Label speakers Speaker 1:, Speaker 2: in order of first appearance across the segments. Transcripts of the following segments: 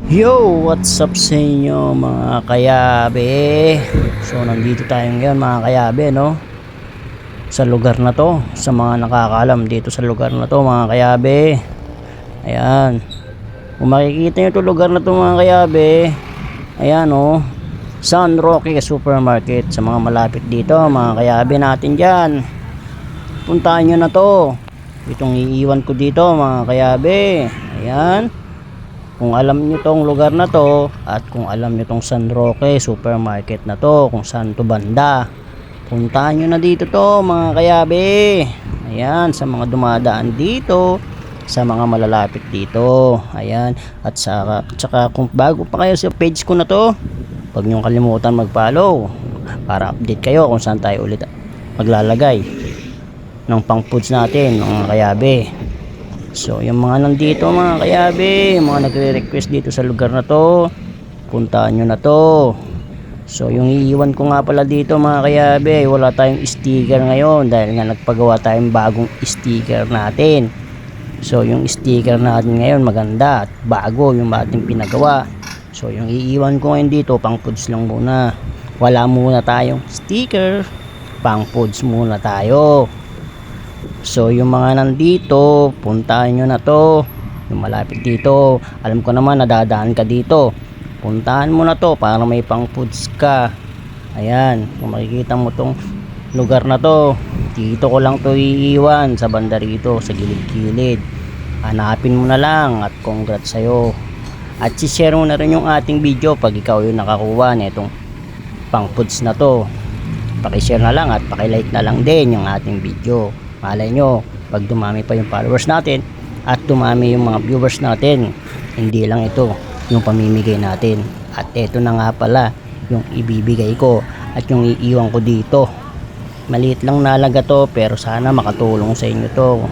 Speaker 1: Yo, what's up sa inyo mga kayabe? So nandito tayo ngayon mga kayabe, no? Sa lugar na to, sa mga nakakaalam dito sa lugar na to mga kayabe. Ayan. Kung makikita nyo to lugar na to mga kayabe, ayan oh, San Roque Supermarket. Sa mga malapit dito mga kayabe natin dyan, puntahan nyo na to. Itong iiwan ko dito mga kayabe. Ayan. Kung alam nyo tong lugar na to at kung alam nyo tong San Roque Supermarket na to, kung saan to banda, puntahan nyo na dito to mga kayabe. Ayan, sa mga dumadaan dito, sa mga malalapit dito. Ayan, at saka kung bago pa kayo sa page ko na to, huwag nyo kalimutan mag-follow para update kayo kung saan tayo ulit maglalagay ng pang foods natin mga kayabe. So yung mga nandito mga kayabe, mga nagre-request dito sa lugar na to, puntahan nyo na to. So yung iiwan ko nga pala dito mga kayabe, wala tayong sticker ngayon dahil nga nagpagawa tayong bagong sticker natin. So yung sticker natin ngayon maganda at bago yung ating pinagawa. So yung iiwan ko ngayon dito, pang foods lang muna. Wala muna tayong sticker, pang foods muna tayo. So yung mga nandito, puntahan nyo na to. Yung malapit dito, alam ko naman nadadaan ka dito, puntahan mo na to para may pang foods ka. Ayan, kung makikita mo tong lugar na to, dito ko lang to iiwan sa banda rito, sa gilid-gilid. Hanapin mo na lang at congrats sa'yo. At share mo na rin yung ating video pag ikaw yung nakakuha nitong pang foods na to. Pakishare na lang at pakilike na lang din yung ating video. Malay nyo, pag dumami pa yung followers natin at dumami yung mga viewers natin, hindi lang ito yung pamimigay natin. At ito na nga pala yung ibibigay ko at yung iiwan ko dito. Maliit lang nalaga to pero sana makatulong sa inyo to.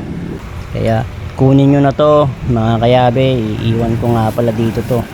Speaker 1: Kaya kunin nyo na to mga kayabe, iiwan ko nga pala dito to.